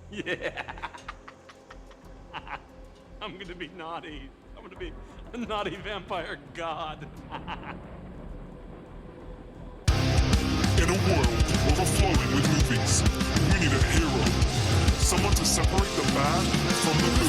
Yeah. I'm gonna be naughty. I'm gonna be a naughty vampire god. In a world overflowing with movies, we need a hero. Someone to separate the bad from the good.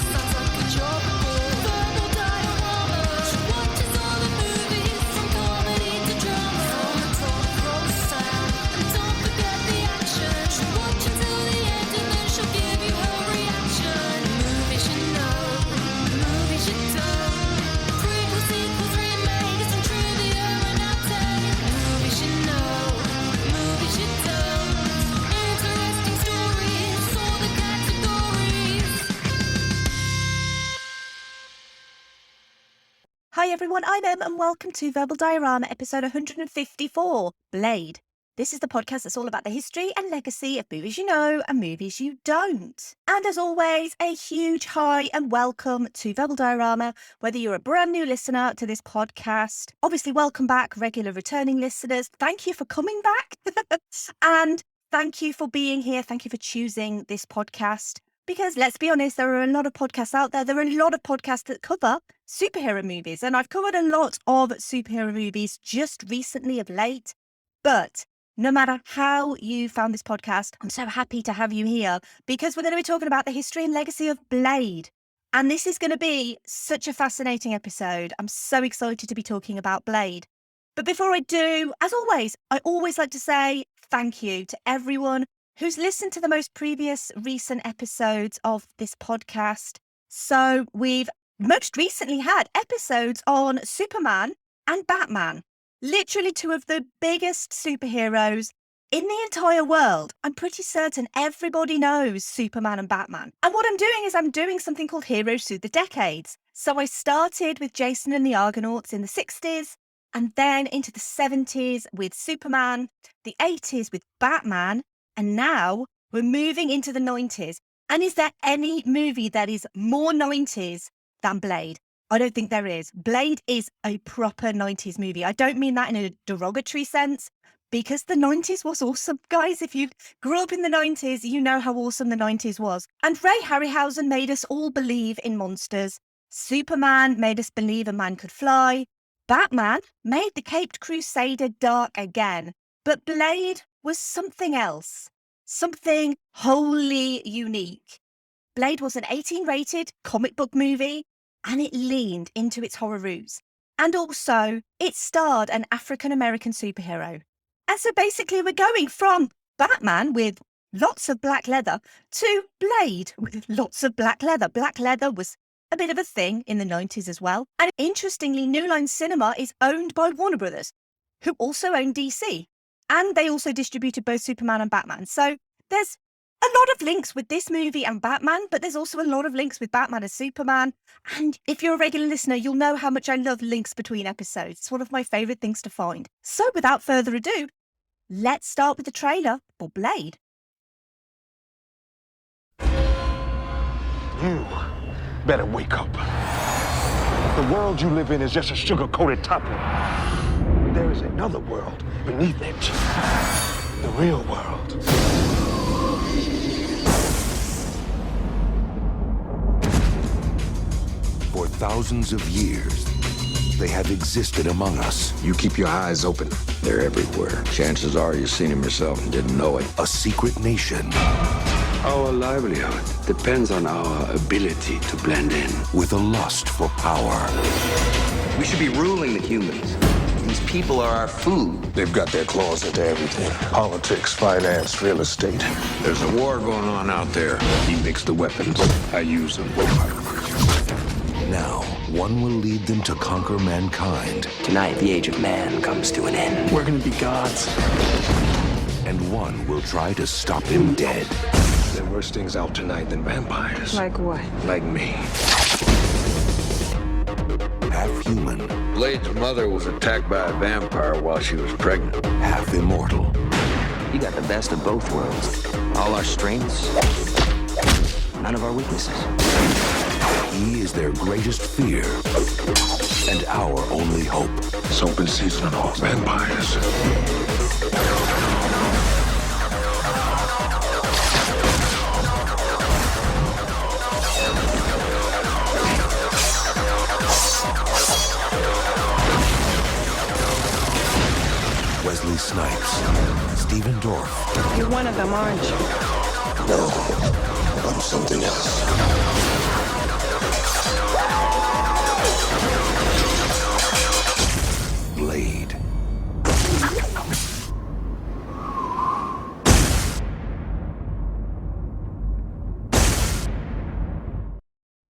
Hi everyone, I'm Em and welcome to Verbal Diorama episode 154, Blade. This is the podcast that's all about the history and legacy of movies you know and movies you don't. And as always, a huge hi and welcome to Verbal Diorama, whether you're a brand new listener to this podcast. Obviously, welcome back, regular returning listeners. Thank you for coming back. And thank you for being here. Thank you for choosing this podcast. Because let's be honest, there are a lot of podcasts out there. There are a lot of podcasts that cover superhero movies. And I've covered a lot of superhero movies just recently of late. But no matter how you found this podcast, I'm so happy to have you here because we're going to be talking about the history and legacy of Blade. And this is going to be such a fascinating episode. I'm so excited to be talking about Blade. But before I do, as always, I always like to say thank you to everyone who's listened to the most previous recent episodes of this podcast. So we've most recently had episodes on Superman and Batman, literally two of the biggest superheroes in the entire world. I'm pretty certain everybody knows Superman and Batman. And what I'm doing is I'm doing something called Heroes Through the Decades. So I started with Jason and the Argonauts in the 60s, and then into the 70s with Superman, the 80s with Batman, and now we're moving into the 90s. And is there any movie that is more 90s than Blade? I don't think there is. Blade is a proper 90s movie. I don't mean that in a derogatory sense, because the 90s was awesome. Guys, if you grew up in the 90s, you know how awesome the 90s was. And Ray Harryhausen made us all believe in monsters. Superman made us believe a man could fly. Batman made the Caped Crusader dark again. But Blade was something else, something wholly unique. Blade was an 18-rated comic book movie, and it leaned into its horror roots. And also, it starred an African-American superhero. And so basically, we're going from Batman with lots of black leather to Blade with lots of black leather. Black leather was a bit of a thing in the 90s as well. And interestingly, New Line Cinema is owned by Warner Brothers, who also own DC. And they also distributed both Superman and Batman. So there's a lot of links with this movie and Batman, but there's also a lot of links with Batman and Superman. And if you're a regular listener, you'll know how much I love links between episodes. It's one of my favourite things to find. So without further ado, let's start with the trailer for Blade. You better wake up. The world you live in is just a sugar-coated topping. There is another world beneath it. The real world. For thousands of years, they have existed among us. You keep your eyes open. They're everywhere. Chances are you've seen them yourself and didn't know it. A secret nation. Our livelihood depends on our ability to blend in. With a lust for power. We should be ruling the humans. These people are our food. They've got their claws into everything. Politics, finance, real estate. There's a war going on out there. He makes the weapons. I use them. Now, one will lead them to conquer mankind. Tonight, the age of man comes to an end. We're gonna be gods. And one will try to stop him dead. There are worse things out tonight than vampires. Like what? Like me. Half human. Blade's mother was attacked by a vampire while she was pregnant. Half immortal. You got the best of both worlds. All our strengths, none of our weaknesses. He is their greatest fear and our only hope. It's open season on all vampires. Dorff. You're one of them, aren't you? No, I'm something else. Blade.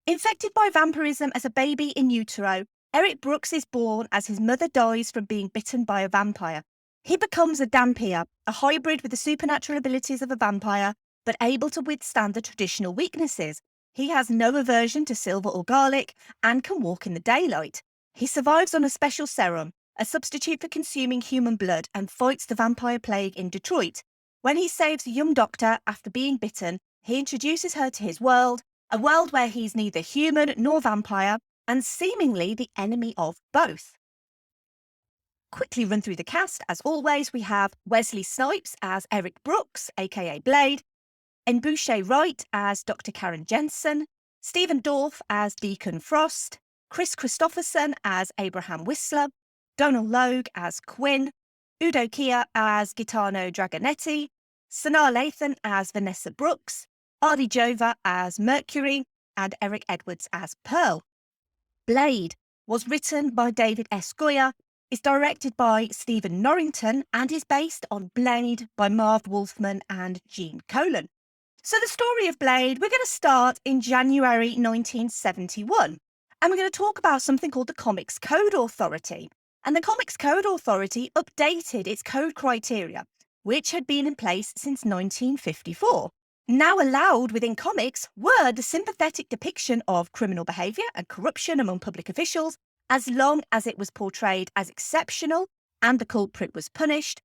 Infected by vampirism as a baby in utero, Eric Brooks is born as his mother dies from being bitten by a vampire. He becomes a dhampir, a hybrid with the supernatural abilities of a vampire, but able to withstand the traditional weaknesses. He has no aversion to silver or garlic and can walk in the daylight. He survives on a special serum, a substitute for consuming human blood, and fights the vampire plague in Detroit. When he saves a young doctor after being bitten, he introduces her to his world, a world where he's neither human nor vampire, and seemingly the enemy of both. Quickly run through the cast. As always, we have Wesley Snipes as Eric Brooks, aka Blade, N'Bouche Wright as Dr. Karen Jensen, Stephen Dorff as Deacon Frost, Chris Christopherson as Abraham Whistler, Donald Logue as Quinn, Udo Kier as Gaetano Dragonetti, Sanaa Lathan as Vanessa Brooks, Ardy Jova as Mercury, and Eric Edwards as Pearl. Blade was written by David S. Goyer, is directed by Stephen Norrington, and is based on Blade by Marv Wolfman and Gene Colan. So the story of Blade, we're going to start in January 1971, and we're going to talk about something called the Comics Code Authority. And the Comics Code Authority updated its code criteria, which had been in place since 1954. Now allowed within comics were the sympathetic depiction of criminal behaviour and corruption among public officials, as long as it was portrayed as exceptional and the culprit was punished.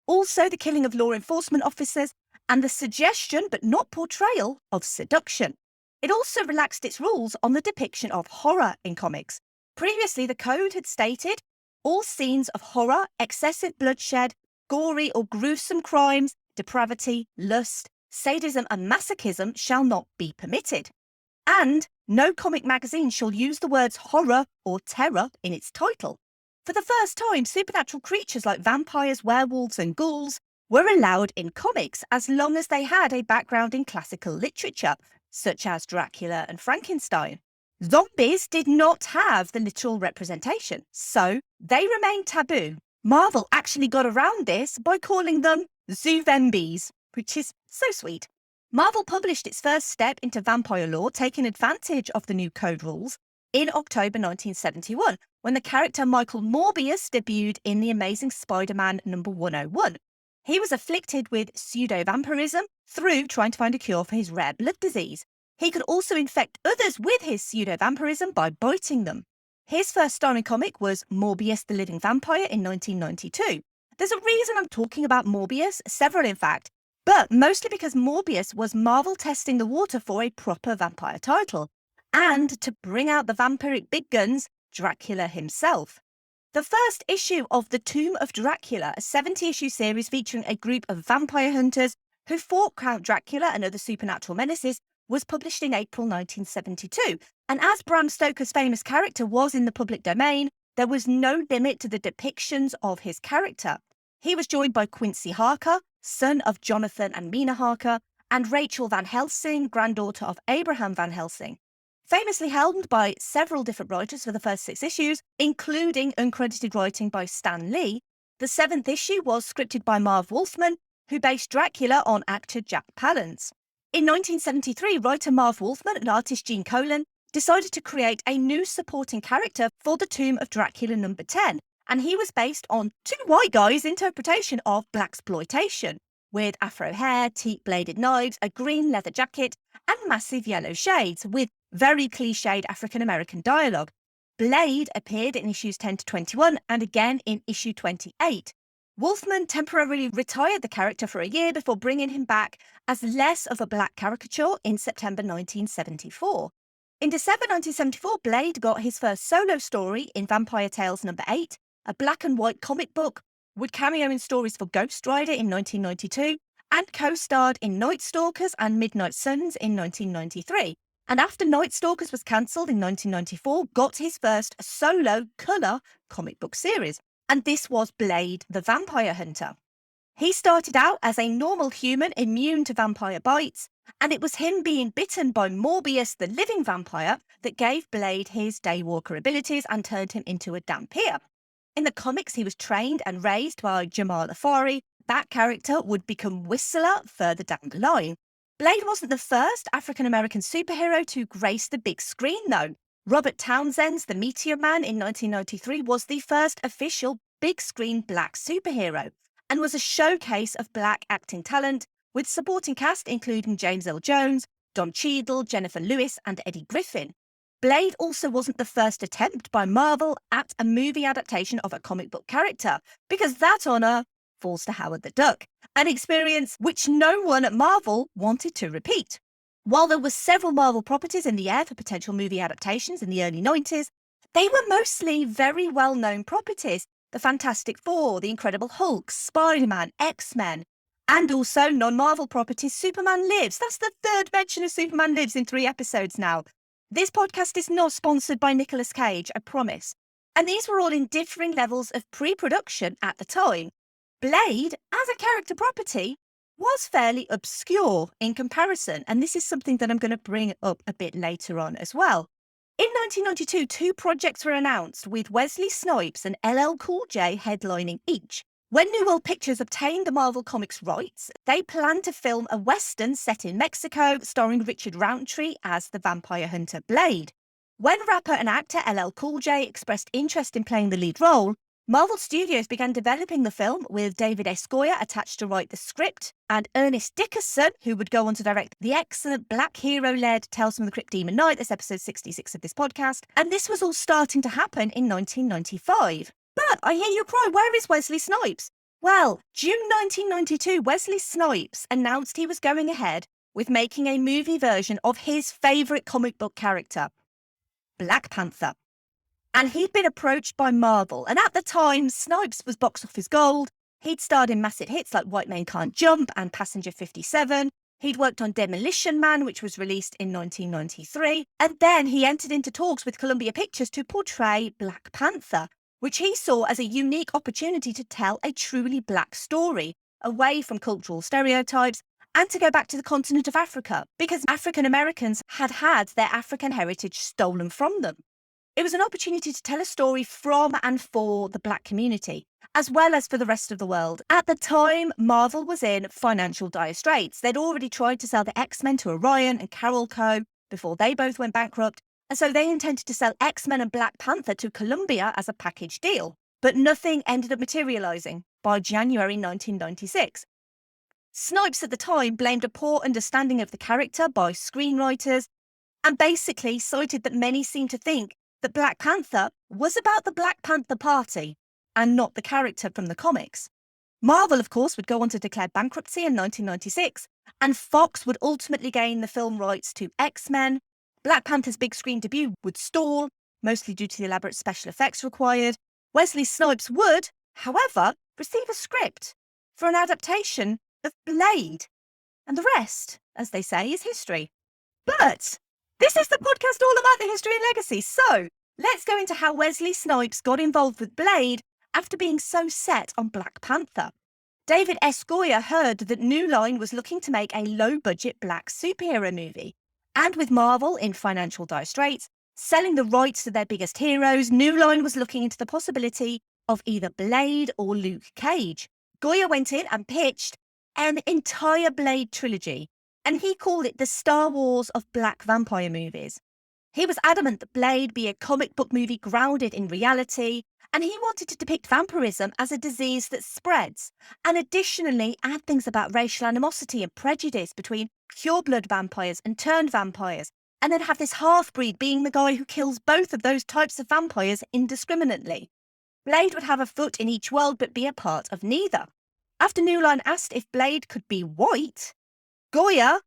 Also the killing of law enforcement officers and the suggestion, but not portrayal, of seduction. It also relaxed its rules on the depiction of horror in comics. Previously, the code had stated all scenes of horror, excessive bloodshed, gory or gruesome crimes, depravity, lust, sadism and masochism shall not be permitted. And no comic magazine shall use the words horror or terror in its title. For the first time, supernatural creatures like vampires, werewolves and ghouls were allowed in comics as long as they had a background in classical literature, such as Dracula and Frankenstein. Zombies did not have the literal representation, so they remained taboo. Marvel actually got around this by calling them zoovembies, which is so sweet. Marvel published its first step into vampire lore, taking advantage of the new code rules, in October 1971, when the character Michael Morbius debuted in The Amazing Spider-Man number 101. He was afflicted with pseudo-vampirism through trying to find a cure for his rare blood disease. He could also infect others with his pseudo-vampirism by biting them. His first starring comic was Morbius the Living Vampire in 1992. There's a reason I'm talking about Morbius, several in fact, but mostly because Morbius was Marvel testing the water for a proper vampire title, and to bring out the vampiric big guns, Dracula himself. The first issue of The Tomb of Dracula, a 70-issue series featuring a group of vampire hunters who fought Count Dracula and other supernatural menaces, was published in April 1972. And as Bram Stoker's famous character was in the public domain, there was no limit to the depictions of his character. He was joined by Quincy Harker, son of Jonathan and Mina Harker, and Rachel Van Helsing, granddaughter of Abraham Van Helsing. Famously helmed by several different writers for the first 6 issues, including uncredited writing by Stan Lee, the 7th issue was scripted by Marv Wolfman, who based Dracula on actor Jack Palance. In 1973, writer Marv Wolfman and artist Gene Colan decided to create a new supporting character for The Tomb of Dracula number 10, and he was based on 2 white guys' interpretation of blaxploitation, with afro hair, teak-bladed knives, a green leather jacket, and massive yellow shades, with very cliched African-American dialogue. Blade appeared in issues 10 to 21 and again in issue 28. Wolfman temporarily retired the character for a year before bringing him back as less of a black caricature in September 1974. In December 1974, Blade got his first solo story in Vampire Tales number 8, a black and white comic book, would cameo in stories for Ghost Rider in 1992, and co-starred in Night Stalkers and Midnight Suns in 1993. And after Night Stalkers was cancelled in 1994, got his first solo colour comic book series. And this was Blade the Vampire Hunter. He started out as a normal human immune to vampire bites, and it was him being bitten by Morbius the Living Vampire that gave Blade his daywalker abilities and turned him into a dhampir. In the comics, he was trained and raised by Jamal Afari. That character would become Whistler further down the line. Blade wasn't the first African-American superhero to grace the big screen, though. Robert Townsend's The Meteor Man in 1993 was the first official big-screen black superhero and was a showcase of black acting talent, with supporting cast including James Earl Jones, Don Cheadle, Jennifer Lewis and Eddie Griffin. Blade also wasn't the first attempt by Marvel at a movie adaptation of a comic book character, because that honour falls to Howard the Duck, an experience which no one at Marvel wanted to repeat. While there were several Marvel properties in the air for potential movie adaptations in the early 90s, they were mostly very well-known properties: the Fantastic Four, the Incredible Hulk, Spider-Man, X-Men, and also non-Marvel properties Superman Lives. That's the third mention of Superman Lives in 3 episodes now. This podcast is not sponsored by Nicolas Cage, I promise. And these were all in differing levels of pre-production at the time. Blade, as a character property, was fairly obscure in comparison, and this is something that I'm going to bring up a bit later on as well. In 1992, 2 projects were announced, with Wesley Snipes and LL Cool J headlining each. When New World Pictures obtained the Marvel Comics rights, they planned to film a Western set in Mexico, starring Richard Roundtree as the vampire hunter Blade. When rapper and actor LL Cool J expressed interest in playing the lead role, Marvel Studios began developing the film, with David S. Goyer attached to write the script, and Ernest Dickerson, who would go on to direct the excellent black hero-led Tales from the Crypt Demon Knight. That's episode 66 of this podcast. And this was all starting to happen in 1995. But I hear you cry, where is Wesley Snipes? Well, June 1992, Wesley Snipes announced he was going ahead with making a movie version of his favourite comic book character, Black Panther. And he'd been approached by Marvel, and at the time, Snipes was box office gold. He'd starred in massive hits like White Men Can't Jump and Passenger 57. He'd worked on Demolition Man, which was released in 1993. And then he entered into talks with Columbia Pictures to portray Black Panther, which he saw as a unique opportunity to tell a truly black story, away from cultural stereotypes, and to go back to the continent of Africa, because African Americans had had their African heritage stolen from them. It was an opportunity to tell a story from and for the black community, as well as for the rest of the world. At the time, Marvel was in financial dire straits. They'd already tried to sell the X-Men to Orion and Carol Co. before they both went bankrupt, and so they intended to sell X-Men and Black Panther to Columbia as a package deal. But nothing ended up materialising by January 1996. Snipes at the time blamed a poor understanding of the character by screenwriters, and basically cited that many seemed to think that Black Panther was about the Black Panther Party and not the character from the comics. Marvel, of course, would go on to declare bankruptcy in 1996, and Fox would ultimately gain the film rights to X-Men. Black Panther's big screen debut would stall, mostly due to the elaborate special effects required. Wesley Snipes would, however, receive a script for an adaptation of Blade. And the rest, as they say, is history. But this is the podcast all about the history and legacy, so let's go into how Wesley Snipes got involved with Blade after being so set on Black Panther. David S. Goyer heard that New Line was looking to make a low-budget black superhero movie, and with Marvel in financial dire straits, selling the rights to their biggest heroes, New Line was looking into the possibility of either Blade or Luke Cage. Goyer went in and pitched an entire Blade trilogy, and he called it the Star Wars of black vampire movies. He was adamant that Blade be a comic book movie grounded in reality, and he wanted to depict vampirism as a disease that spreads, and additionally add things about racial animosity and prejudice between pure-blood vampires and turned vampires, and then have this half-breed being the guy who kills both of those types of vampires indiscriminately. Blade would have a foot in each world but be a part of neither. After New Line asked if Blade could be white, Goyer,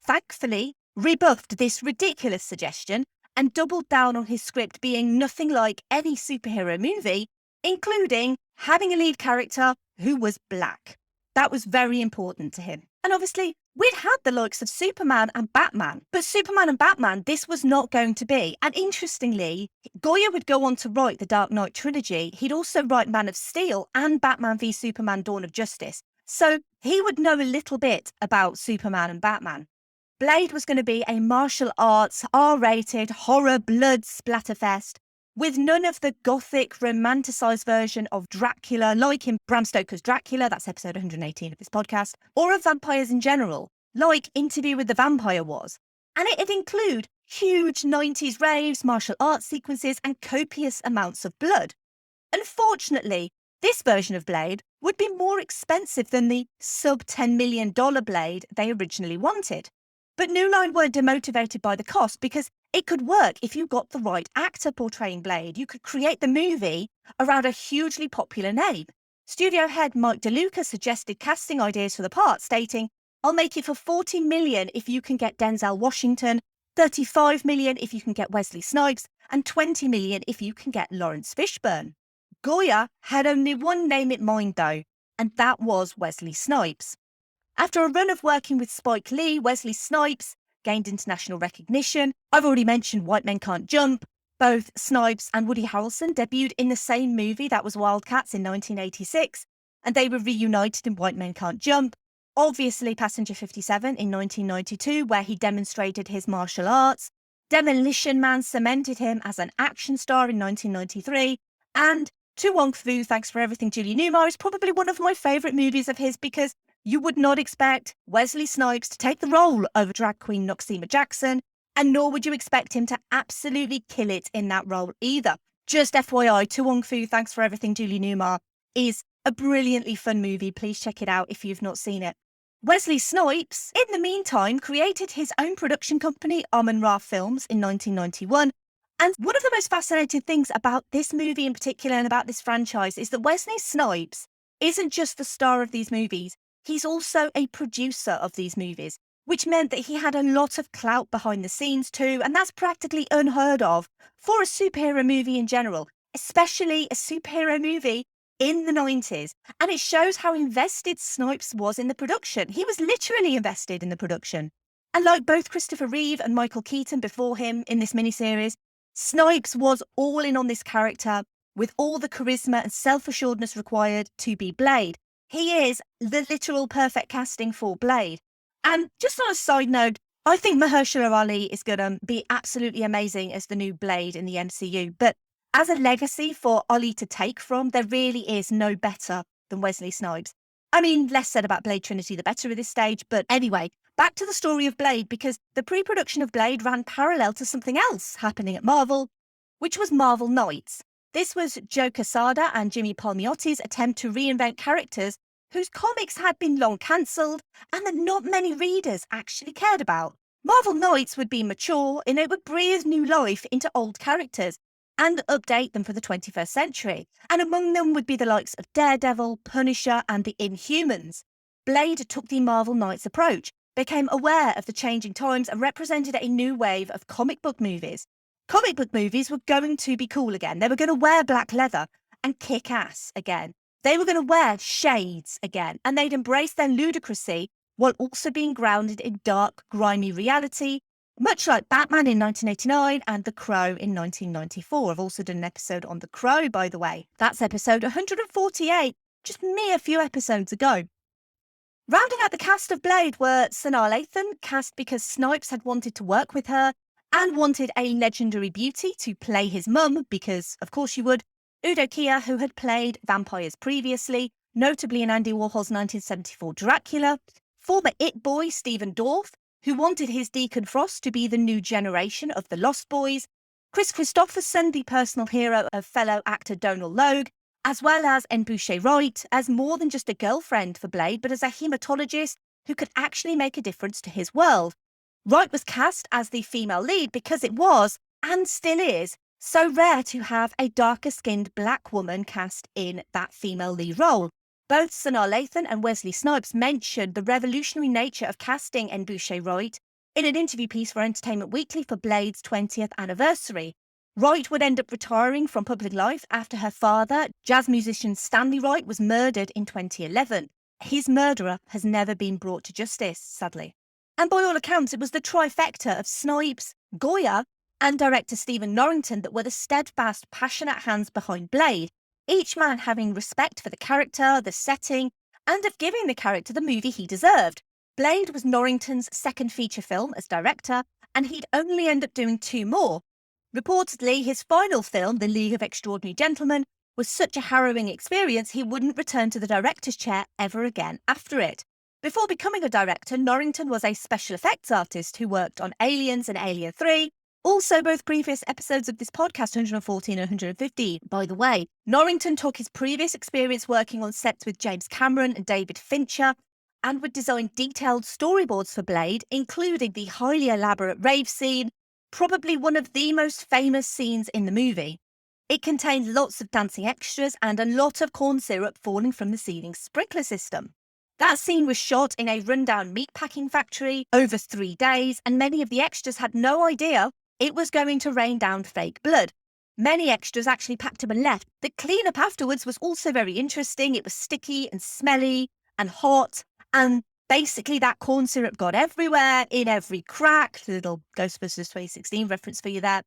thankfully, rebuffed this ridiculous suggestion and doubled down on his script being nothing like any superhero movie, including having a lead character who was black. That was very important to him. And obviously, we'd had the likes of Superman and Batman, but Superman and Batman, this was not going to be. And interestingly, Goyer would go on to write the Dark Knight trilogy. He'd also write Man of Steel and Batman v Superman Dawn of Justice. so he would know a little bit about Superman and Batman. Blade was going to be a martial arts, R-rated, horror, blood splatterfest with none of the gothic, romanticised version of Dracula, like in Bram Stoker's Dracula, that's episode 118 of this podcast, or of vampires in general, like Interview with the Vampire was. And it'd include huge 90s raves, martial arts sequences, and copious amounts of blood. Unfortunately, this version of Blade would be more expensive than the sub-$10 million Blade they originally wanted. But New Line weren't demotivated by the cost because it could work if you got the right actor portraying Blade. You could create the movie around a hugely popular name. Studio head Mike DeLuca suggested casting ideas for the part, stating, "I'll make it for $40 million if you can get Denzel Washington, $35 million if you can get Wesley Snipes, and $20 million if you can get Lawrence Fishburne." Goya had only one name in mind though, and that was Wesley Snipes. After a run of working with Spike Lee, Wesley Snipes gained international recognition. I've already mentioned White Men Can't Jump. Both Snipes and Woody Harrelson debuted in the same movie, that was Wildcats, in 1986, and they were reunited in White Men Can't Jump. Obviously, Passenger 57 in 1992, where he demonstrated his martial arts. Demolition Man cemented him as an action star in 1993, and To Wong Fu, Thanks for Everything, Julie Newmar is probably one of my favourite movies of his because you would not expect Wesley Snipes to take the role of drag queen Noxeema Jackson, and nor would you expect him to absolutely kill it in that role either. Just FYI, To Wong Fu, Thanks for Everything, Julie Newmar is a brilliantly fun movie. Please check it out if you've not seen it. Wesley Snipes, in the meantime, created his own production company, Amun-Ra Films, in 1991. And one of the most fascinating things about this movie in particular and about this franchise is that Wesley Snipes isn't just the star of these movies, he's also a producer of these movies, which meant that he had a lot of clout behind the scenes too, and that's practically unheard of for a superhero movie in general, especially a superhero movie in the 90s. And it shows how invested Snipes was in the production. He was literally invested in the production. And like both Christopher Reeve and Michael Keaton before him in this miniseries, Snipes was all in on this character with all the charisma and self-assuredness required to be Blade. He is the literal perfect casting for Blade. And just on a side note, I think Mahershala Ali is going to be absolutely amazing as the new Blade in the MCU. But as a legacy for Ali to take from, there really is no better than Wesley Snipes. I mean, less said about Blade Trinity, the better at this stage. But anyway, back to the story of Blade, because the pre-production of Blade ran parallel to something else happening at Marvel, which was Marvel Knights. This was Joe Quesada and Jimmy Palmiotti's attempt to reinvent characters whose comics had been long cancelled and that not many readers actually cared about. Marvel Knights would be mature and it would breathe new life into old characters and update them for the 21st century. And among them would be the likes of Daredevil, Punisher, and the Inhumans. Blade took the Marvel Knights approach, became aware of the changing times, and represented a new wave of comic book movies. Comic book movies were going to be cool again. They were going to wear black leather and kick ass again. They were going to wear shades again, and they'd embrace their ludicrousy while also being grounded in dark, grimy reality, much like Batman in 1989 and The Crow in 1994. I've also done an episode on The Crow, by the way. That's episode 148, just mere few episodes ago. Rounding out the cast of Blade were Sanaa Lathan, cast because Snipes had wanted to work with her and wanted a legendary beauty to play his mum, because of course you would. Udo Kier, who had played vampires previously, notably in Andy Warhol's 1974 Dracula. Former It Boy Stephen Dorff, who wanted his Deacon Frost to be the new generation of the Lost Boys. Chris Christopherson, the personal hero of fellow actor Donal Logue, as well as N. Boucher Wright, as more than just a girlfriend for Blade, but as a hematologist who could actually make a difference to his world. Wright was cast as the female lead because it was, and still is, so rare to have a darker-skinned black woman cast in that female lead role. Both Sanaa Lathan and Wesley Snipes mentioned the revolutionary nature of casting N. Boucher Wright in an interview piece for Entertainment Weekly for Blade's 20th anniversary. Wright would end up retiring from public life after her father, jazz musician Stanley Wright, was murdered in 2011. His murderer has never been brought to justice, sadly. And by all accounts, it was the trifecta of Snipes, Goya, and director Stephen Norrington that were the steadfast, passionate hands behind Blade, each man having respect for the character, the setting, and of giving the character the movie he deserved. Blade was Norrington's second feature film as director, and he'd only end up doing 2 more. Reportedly, his final film, The League of Extraordinary Gentlemen, was such a harrowing experience he wouldn't return to the director's chair ever again after it. Before becoming a director, Norrington was a special effects artist who worked on Aliens and Alien 3, also both previous episodes of this podcast, 114 and 115. By the way, Norrington took his previous experience working on sets with James Cameron and David Fincher and would design detailed storyboards for Blade, including the highly elaborate rave scene, probably one of the most famous scenes in the movie. It contained lots of dancing extras and a lot of corn syrup falling from the ceiling sprinkler system. That scene was shot in a rundown meatpacking factory over 3 days, and many of the extras had no idea it was going to rain down fake blood. Many extras actually packed up and left. The cleanup afterwards was also very interesting. It was sticky and smelly and hot, and basically that corn syrup got everywhere, in every crack. Little Ghostbusters 2016 reference for you there.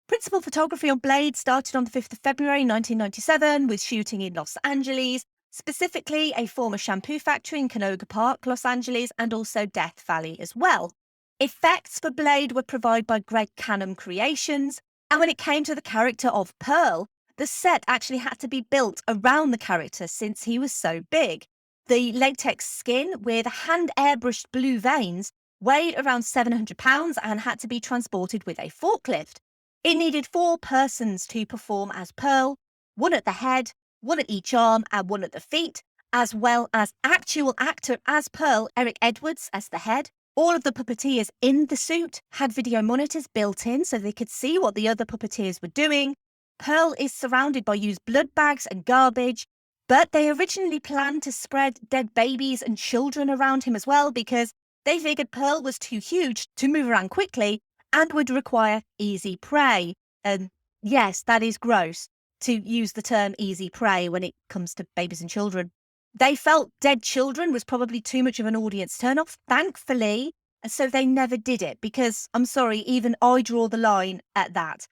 Principal photography on Blade started on the 5th of February 1997 with shooting in Los Angeles, specifically a former shampoo factory in Canoga Park, Los Angeles, and also Death Valley as well. Effects for Blade were provided by Greg Canham Creations, and when it came to the character of Pearl, the set actually had to be built around the character since he was so big. The latex skin with hand airbrushed blue veins weighed around 700 pounds and had to be transported with a forklift. It needed 4 persons to perform as Pearl, 1 at the head, 1 at each arm, and 1 at the feet, as well as actual actor as Pearl, Eric Edwards, as the head. All of the puppeteers in the suit had video monitors built in so they could see what the other puppeteers were doing. Pearl is surrounded by used blood bags and garbage, but they originally planned to spread dead babies and children around him as well because they figured Pearl was too huge to move around quickly and would require easy prey. And yes, that is gross to use the term easy prey when it comes to babies and children. They felt dead children was probably too much of an audience turn-off, thankfully, and so they never did it because, I'm sorry, even I draw the line at that.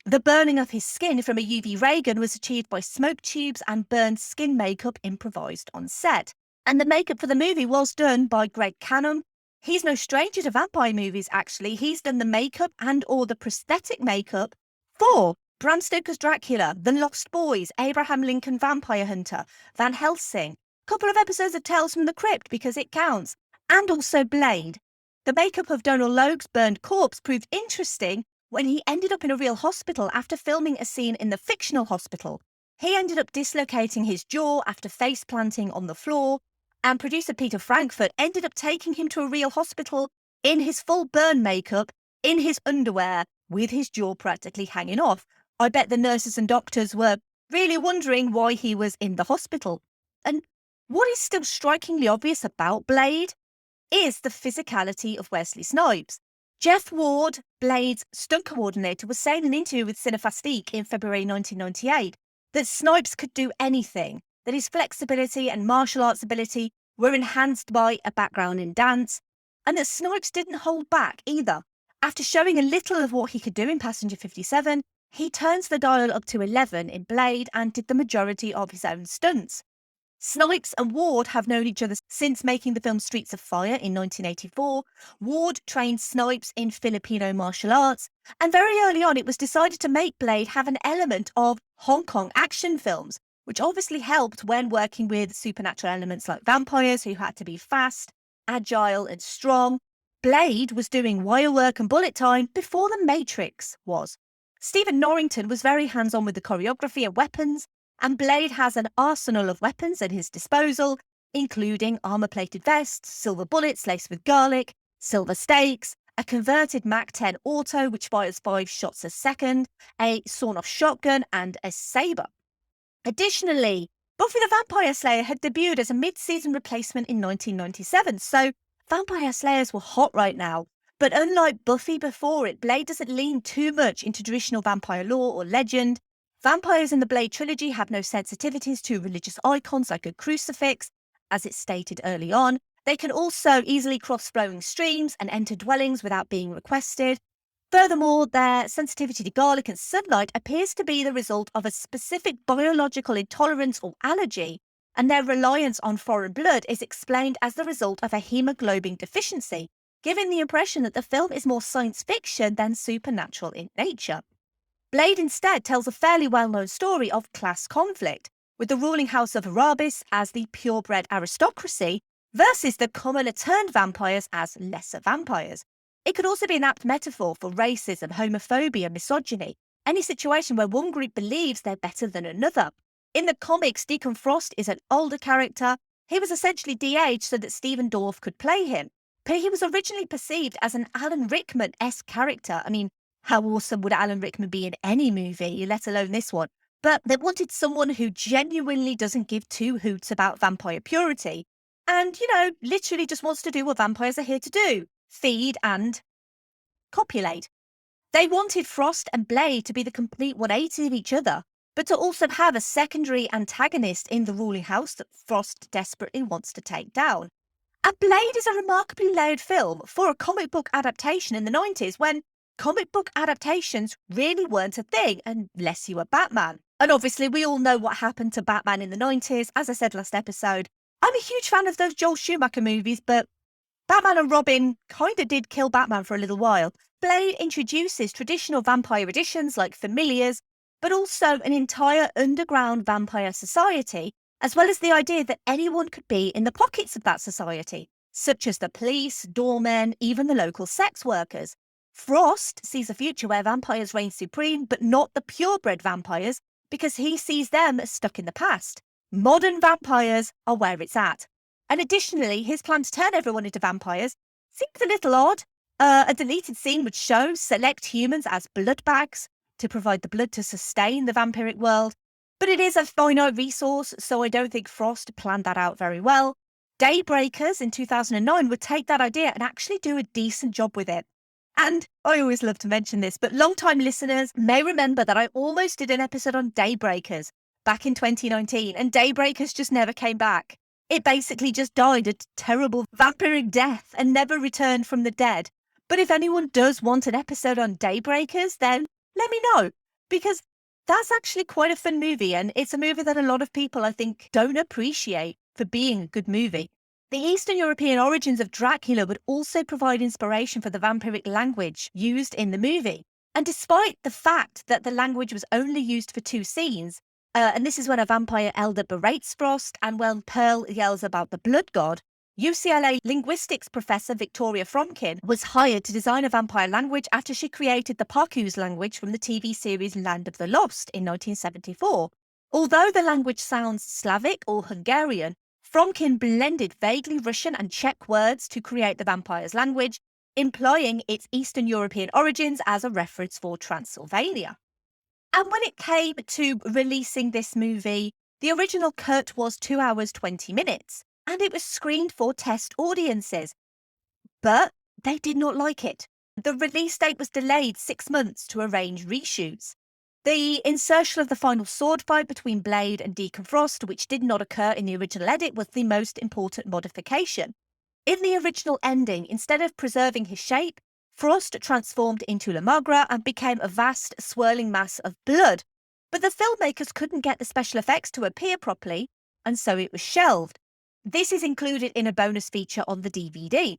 The burning of his skin from a UV ray gun was achieved by smoke tubes and burned skin makeup improvised on set. And the makeup for the movie was done by Greg Canham. He's no stranger to vampire movies, actually. He's done the makeup and or the prosthetic makeup for Bram Stoker's Dracula, The Lost Boys, Abraham Lincoln Vampire Hunter, Van Helsing, a couple of episodes of Tales from the Crypt because it counts, and also Blade. The makeup of Donald Logue's burned corpse proved interesting when he ended up in a real hospital after filming a scene in the fictional hospital. He ended up dislocating his jaw after face planting on the floor, and producer Peter Frankfurt ended up taking him to a real hospital in his full burn makeup, in his underwear, with his jaw practically hanging off. I bet the nurses and doctors were really wondering why he was in the hospital. And what is still strikingly obvious about Blade is the physicality of Wesley Snipes. Jeff Ward, Blade's stunt coordinator, was saying in an interview with Cinefastique in February 1998 that Snipes could do anything, that his flexibility and martial arts ability were enhanced by a background in dance, and that Snipes didn't hold back either. After showing a little of what he could do in Passenger 57, he turns the dial up to 11 in Blade and did the majority of his own stunts. Snipes and Ward have known each other since making the film Streets of Fire in 1984. Ward trained Snipes in Filipino martial arts, and very early on it was decided to make Blade have an element of Hong Kong action films, which obviously helped when working with supernatural elements like vampires who had to be fast, agile and strong. Blade was doing wire work and bullet time before The Matrix was. Stephen Norrington was very hands-on with the choreography and weapons, and Blade has an arsenal of weapons at his disposal, including armour-plated vests, silver bullets laced with garlic, silver stakes, a converted Mac-10 auto which fires 5 shots a second, a sawn-off shotgun, and a sabre. Additionally, Buffy the Vampire Slayer had debuted as a mid-season replacement in 1997, so Vampire Slayers were hot right now. But unlike Buffy before it, Blade doesn't lean too much into traditional vampire lore or legend. Vampires in the Blade trilogy have no sensitivities to religious icons like a crucifix, as it's stated early on. They can also easily cross flowing streams and enter dwellings without being requested. Furthermore, their sensitivity to garlic and sunlight appears to be the result of a specific biological intolerance or allergy, and their reliance on foreign blood is explained as the result of a hemoglobin deficiency, giving the impression that the film is more science fiction than supernatural in nature. Blade instead tells a fairly well-known story of class conflict, with the ruling house of Arabis as the purebred aristocracy versus the commoner-turned vampires as lesser vampires. It could also be an apt metaphor for racism, homophobia, misogyny, any situation where one group believes they're better than another. In the comics, Deacon Frost is an older character. He was essentially de-aged so that Stephen Dorff could play him. But he was originally perceived as an Alan Rickman-esque character. I mean, how awesome would Alan Rickman be in any movie, let alone this one? But they wanted someone who genuinely doesn't give two hoots about vampire purity and, literally just wants to do what vampires are here to do, feed and copulate. They wanted Frost and Blade to be the complete 180 of each other, but to also have a secondary antagonist in the ruling house that Frost desperately wants to take down. And Blade is a remarkably layered film for a comic book adaptation in the 90s when comic book adaptations really weren't a thing unless you were Batman. And obviously we all know what happened to Batman in the 90s. As I said last episode, I'm a huge fan of those Joel Schumacher movies, but Batman and Robin kind of did kill Batman for a little while. Blade introduces traditional vampire editions like familiars, but also an entire underground vampire society, as well as the idea that anyone could be in the pockets of that society, such as the police, doormen, even the local sex workers. Frost sees a future where vampires reign supreme, but not the purebred vampires, because he sees them as stuck in the past. Modern vampires are where it's at. And additionally, his plan to turn everyone into vampires seems a little odd. A deleted scene would show select humans as blood bags to provide the blood to sustain the vampiric world. But it is a finite resource, so I don't think Frost planned that out very well. Daybreakers in 2009 would take that idea and actually do a decent job with it. And I always love to mention this, but long-time listeners may remember that I almost did an episode on Daybreakers back in 2019, and Daybreakers just never came back. It basically just died a terrible vampiric death and never returned from the dead. But if anyone does want an episode on Daybreakers, then let me know, because that's actually quite a fun movie, and it's a movie that a lot of people, I think, don't appreciate for being a good movie. The Eastern European origins of Dracula would also provide inspiration for the vampiric language used in the movie. And despite the fact that the language was only used for 2 scenes, and this is when a vampire elder berates Frost and when Pearl yells about the blood god, UCLA linguistics professor Victoria Fromkin was hired to design a vampire language after she created the Parcus language from the TV series Land of the Lost in 1974. Although the language sounds Slavic or Hungarian, Fromkin blended vaguely Russian and Czech words to create the vampire's language, implying its Eastern European origins as a reference for Transylvania. And when it came to releasing this movie, the original cut was 2 hours 20 minutes, and it was screened for test audiences. But they did not like it. The release date was delayed 6 months to arrange reshoots. The insertion of the final sword fight between Blade and Deacon Frost, which did not occur in the original edit, was the most important modification. In the original ending, instead of preserving his shape, Frost transformed into La Magra and became a vast, swirling mass of blood. But the filmmakers couldn't get the special effects to appear properly, and so it was shelved. This is included in a bonus feature on the DVD.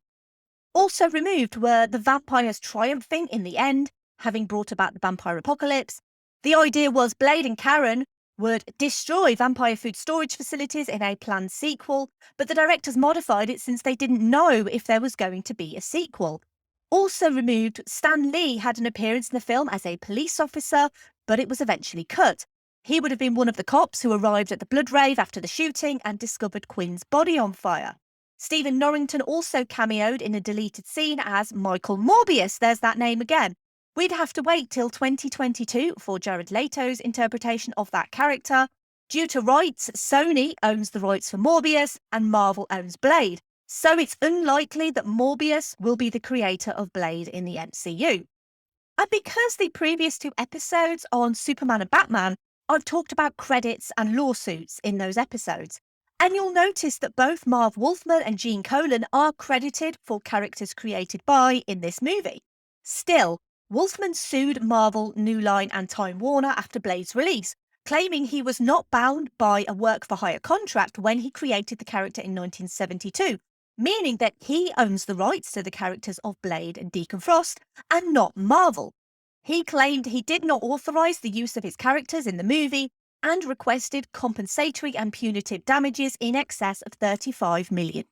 Also removed were the vampires triumphing in the end, having brought about the vampire apocalypse. The idea was Blade and Karen would destroy vampire food storage facilities in a planned sequel, but the directors modified it since they didn't know if there was going to be a sequel. Also removed, Stan Lee had an appearance in the film as a police officer, but it was eventually cut. He would have been one of the cops who arrived at the blood rave after the shooting and discovered Quinn's body on fire. Stephen Norrington also cameoed in a deleted scene as Michael Morbius. There's that name again. We'd have to wait till 2022 for Jared Leto's interpretation of that character. Due to rights, Sony owns the rights for Morbius and Marvel owns Blade. So it's unlikely that Morbius will be the creator of Blade in the MCU. And because the previous 2 episodes on Superman and Batman, I've talked about credits and lawsuits in those episodes. And you'll notice that both Marv Wolfman and Gene Colan are credited for characters created by in this movie. Still, Wolfman sued Marvel, New Line and Time Warner after Blade's release claiming he was not bound by a work-for-hire contract when he created the character in 1972, meaning that he owns the rights to the characters of Blade and Deacon Frost and not Marvel. He claimed he did not authorize the use of his characters in the movie and requested compensatory and punitive damages in excess of $35 million.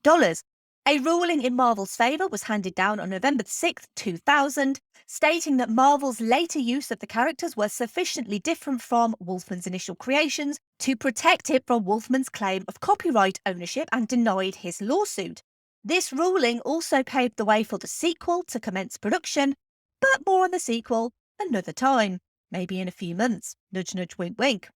A ruling in Marvel's favour was handed down on November 6, 2000, stating that Marvel's later use of the characters was sufficiently different from Wolfman's initial creations to protect it from Wolfman's claim of copyright ownership and denied his lawsuit. This ruling also paved the way for the sequel to commence production, but more on the sequel another time, maybe in a few months. Nudge, nudge, wink, wink.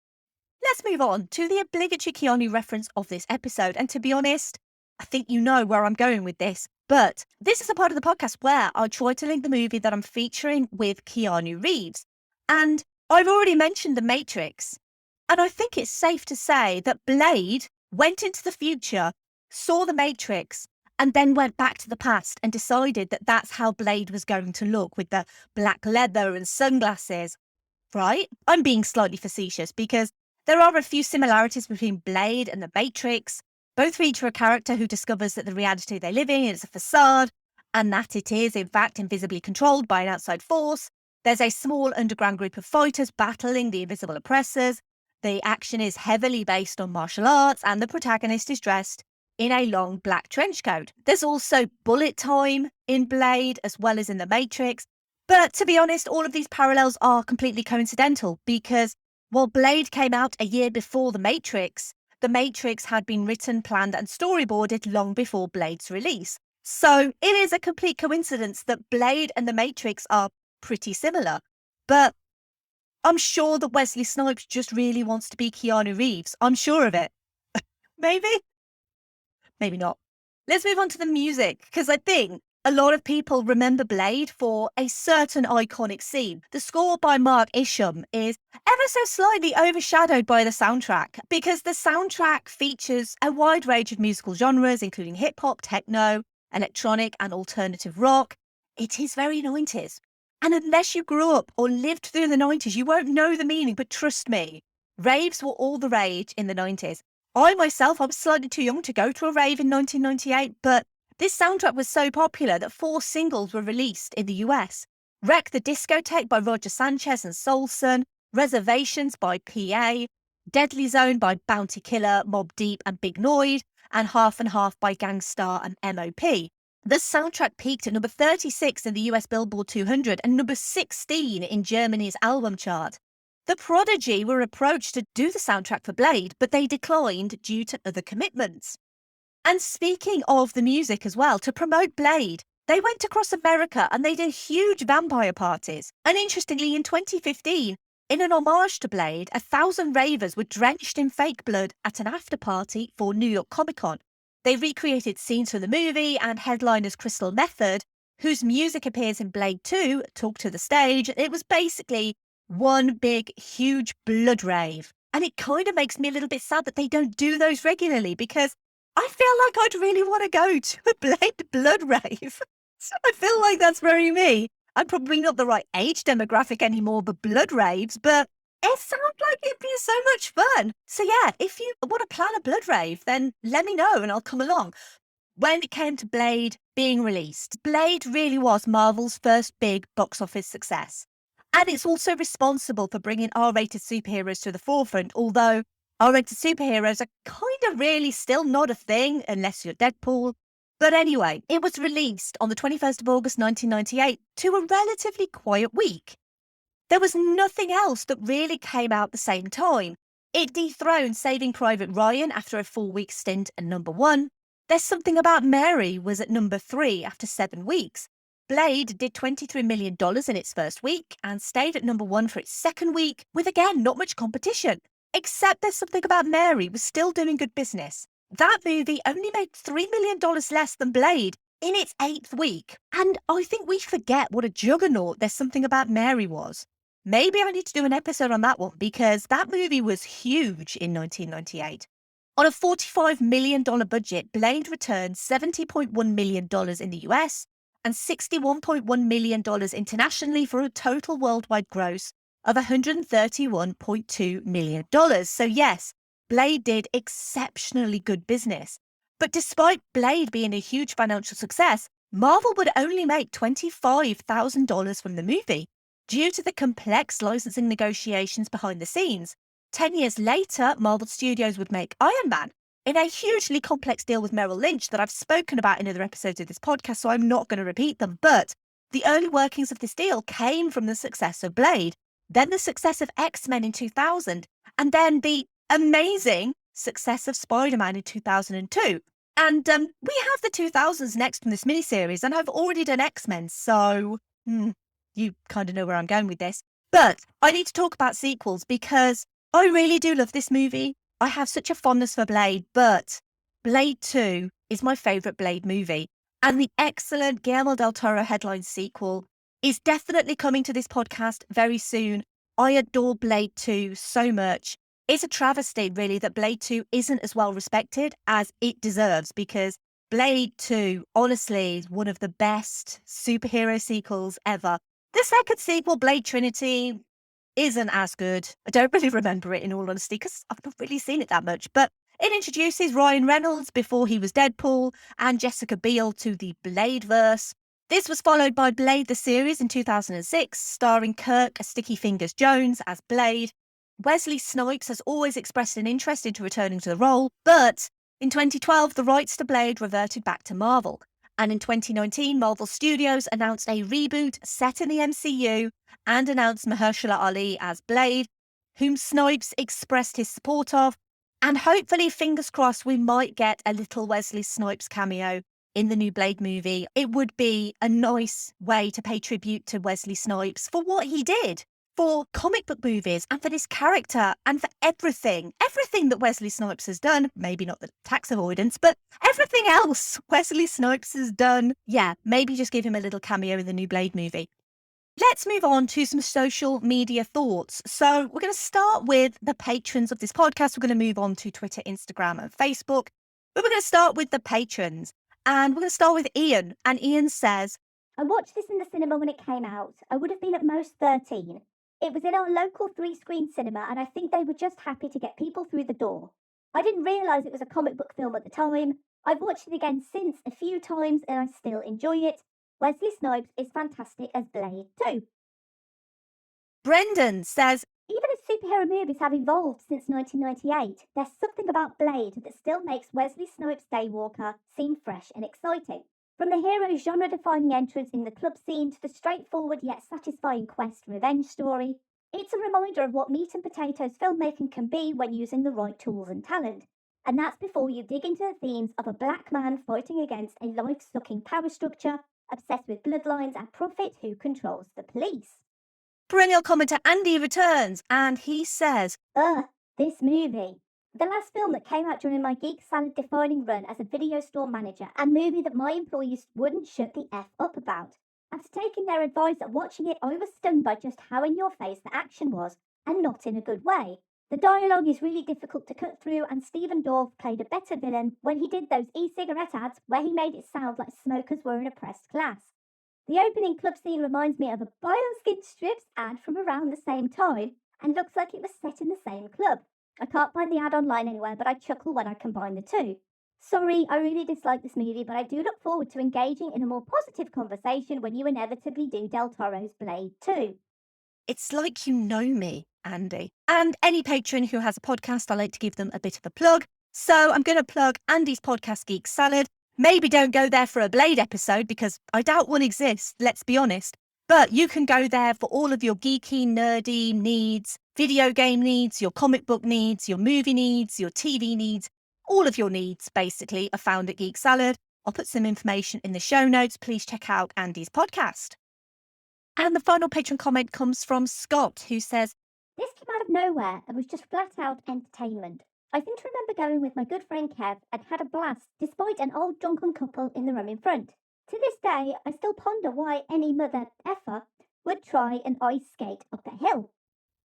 Let's move on to the obligatory Keanu reference of this episode, and to be honest, I think you know where I'm going with this, but this is a part of the podcast where I try to link the movie that I'm featuring with Keanu Reeves. And I've already mentioned The Matrix, and I think it's safe to say that Blade went into the future, saw The Matrix, and then went back to the past and decided that that's how Blade was going to look with the black leather and sunglasses, right? I'm being slightly facetious because there are a few similarities between Blade and The Matrix. Both feature a character who discovers that the reality they live in is a facade and that it is, in fact, invisibly controlled by an outside force. There's a small underground group of fighters battling the invisible oppressors. The action is heavily based on martial arts and the protagonist is dressed in a long black trench coat. There's also bullet time in Blade as well as in The Matrix. But to be honest, all of these parallels are completely coincidental because while Blade came out a year before The Matrix had been written, planned and storyboarded long before Blade's release. So it is a complete coincidence that Blade and The Matrix are pretty similar. But I'm sure that Wesley Snipes just really wants to be Keanu Reeves. I'm sure of it. Maybe? Maybe not. Let's move on to the music, because I think a lot of people remember Blade for a certain iconic scene. The score by Mark Isham is ever so slightly overshadowed by the soundtrack, because the soundtrack features a wide range of musical genres, including hip-hop, techno, electronic and alternative rock. It is very 90s. And unless you grew up or lived through the 90s, you won't know the meaning, but trust me, raves were all the rage in the 90s. I myself was slightly too young to go to a rave in 1998, but this soundtrack was so popular that 4 singles were released in the US. Wreck the Discotheque by Roger Sanchez and Soulson, Reservations by PA, Deadly Zone by Bounty Killer, Mobb Deep and Big Noid, and Half and Half by Gangstar and MOP. The soundtrack peaked at number 36 in the US Billboard 200 and number 16 in Germany's album chart. The Prodigy were approached to do the soundtrack for Blade, but they declined due to other commitments. And speaking of the music as well, to promote Blade, they went across America and they did huge vampire parties. And interestingly, in 2015, in an homage to Blade, 1,000 ravers were drenched in fake blood at an after party for New York Comic Con. They recreated scenes from the movie, and headliners Crystal Method, whose music appears in Blade 2, took to the stage. It was basically one big, huge blood rave. And it kind of makes me a little bit sad that they don't do those regularly, because I feel like I'd really want to go to a Blade blood rave. So I feel like that's very me. I'm probably not the right age demographic anymore, but blood raves, but it sounds like it'd be so much fun. So yeah, if you want to plan a blood rave, then let me know and I'll come along. When it came to Blade being released, Blade really was Marvel's first big box office success. And it's also responsible for bringing R-rated superheroes to the forefront, although R-rated superheroes are kind of really still not a thing unless you're Deadpool. But anyway, it was released on the 21st of August 1998 to a relatively quiet week. There was nothing else that really came out at the same time. It dethroned Saving Private Ryan after a 4-week stint at number 1. There's Something About Mary was at number 3 after 7 weeks. Blade did $23 million in its first week and stayed at number 1 for its second week, with again not much competition. Except There's Something About Mary was still doing good business. That movie only made $3 million less than Blade in its 8th week. And I think we forget what a juggernaut There's Something About Mary was. Maybe I need to do an episode on that one, because that movie was huge in 1998. On a $45 million budget, Blade returned $70.1 million in the US and $61.1 million internationally for a total worldwide gross of $131.2 million. So yes, Blade did exceptionally good business. But despite Blade being a huge financial success, Marvel would only make $25,000 from the movie due to the complex licensing negotiations behind the scenes. 10 years later, Marvel Studios would make Iron Man in a hugely complex deal with Merrill Lynch that I've spoken about in other episodes of this podcast, so I'm not going to repeat them. But the early workings of this deal came from the success of Blade, then the success of X-Men in 2000, and then the amazing success of Spider-Man in 2002. And we have the 2000s next from this miniseries, and I've already done X-Men, so you kind of know where I'm going with this. But I need to talk about sequels because I really do love this movie. I have such a fondness for Blade, but Blade 2 is my favourite Blade movie. And the excellent Guillermo del Toro headline sequel is definitely coming to this podcast very soon. I adore Blade 2 so much. It's a travesty, really, that Blade 2 isn't as well respected as it deserves, because Blade 2, honestly, is one of the best superhero sequels ever. The second sequel, Blade Trinity, isn't as good. I don't really remember it, in all honesty, because I've not really seen it that much. But it introduces Ryan Reynolds before he was Deadpool and Jessica Biel to the Bladeverse. This was followed by Blade the series in 2006, starring Kirk Sticky Fingers Jones as Blade. Wesley Snipes has always expressed an interest into returning to the role, but in 2012, the rights to Blade reverted back to Marvel. And in 2019, Marvel Studios announced a reboot set in the MCU and announced Mahershala Ali as Blade, whom Snipes expressed his support of. And hopefully, fingers crossed, we might get a little Wesley Snipes cameo in the new Blade movie. It would be a nice way to pay tribute to Wesley Snipes for what he did for comic book movies and for this character and for everything that Wesley Snipes has done. Maybe not the tax avoidance, but everything else Wesley Snipes has done. Yeah, maybe just give him a little cameo in the new Blade movie. Let's move on to some social media thoughts. So we're going to start with the patrons of this podcast. We're going to move on to Twitter, Instagram and Facebook. But we're going to start with the patrons. And we're going to start with Ian. And Ian says, I watched this in the cinema when it came out. I would have been at most 13. It was in our local 3-screen cinema, and I think they were just happy to get people through the door. I didn't realise it was a comic book film at the time. I've watched it again since a few times, and I still enjoy it. Wesley Snipes is fantastic as Blade too. Brendan says, even as superhero movies have evolved since 1998, there's something about Blade that still makes Wesley Snipes' Daywalker seem fresh and exciting. From the hero's genre-defining entrance in the club scene to the straightforward yet satisfying quest revenge story, it's a reminder of what meat and potatoes filmmaking can be when using the right tools and talent. And that's before you dig into the themes of a black man fighting against a life-sucking power structure, obsessed with bloodlines and profit who controls the police. Perennial commenter Andy returns, and he says, this movie. The last film that came out during my Geek Salad defining run as a video store manager, and movie that my employees wouldn't shut the F up about. After taking their advice and watching it, I was stunned by just how in your face the action was, and not in a good way. The dialogue is really difficult to cut through, and Stephen Dorff played a better villain when he did those e-cigarette ads where he made it sound like smokers were an oppressed class. The opening club scene reminds me of a Bioskin Strips ad from around the same time, and looks like it was set in the same club. I can't find the ad online anywhere, but I chuckle when I combine the two. Sorry, I really dislike this movie, but I do look forward to engaging in a more positive conversation when you inevitably do Del Toro's Blade 2. It's like you know me, Andy. And any patron who has a podcast, I like to give them a bit of a plug. So I'm going to plug Andy's podcast, Geek Salad. Maybe don't go there for a Blade episode because I doubt one exists, let's be honest. But you can go there for all of your geeky, nerdy needs, video game needs, your comic book needs, your movie needs, your TV needs. All of your needs, basically, are found at Geek Salad. I'll put some information in the show notes. Please check out Andy's podcast. And the final patron comment comes from Scott, who says, this came out of nowhere and was just flat out entertainment. I seem to remember going with my good friend Kev and had a blast despite an old drunken couple in the room in front. To this day, I still ponder why any mother effer would try an ice skate up a hill.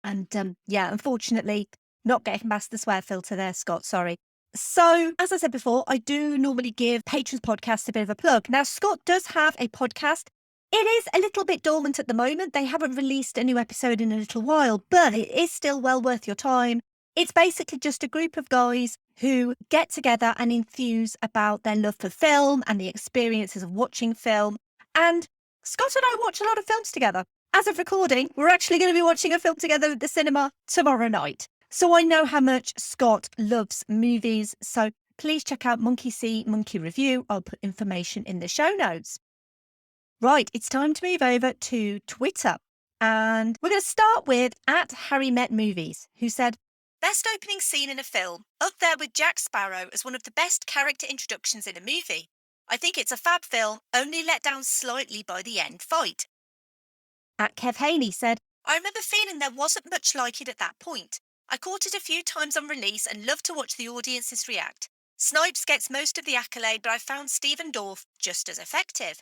And unfortunately, not getting past the swear filter there, Scott, sorry. So, as I said before, I do normally give Patrons Podcast a bit of a plug. Now, Scott does have a podcast. It is a little bit dormant at the moment. They haven't released a new episode in a little while, but it is still well worth your time. It's basically just a group of guys who get together and enthuse about their love for film and the experiences of watching film. And Scott and I watch a lot of films together. As of recording, we're actually going to be watching a film together at the cinema tomorrow night. So I know how much Scott loves movies. So please check out Monkey See, Monkey Review. I'll put information in the show notes. Right, it's time to move over to Twitter. And we're going to start with @HarryMetMovies, who said, best opening scene in a film, up there with Jack Sparrow as one of the best character introductions in a movie. I think it's a fab film, only let down slightly by the end fight. @Kev Haney said, I remember feeling there wasn't much like it at that point. I caught it a few times on release and loved to watch the audiences react. Snipes gets most of the accolade, but I found Stephen Dorff just as effective.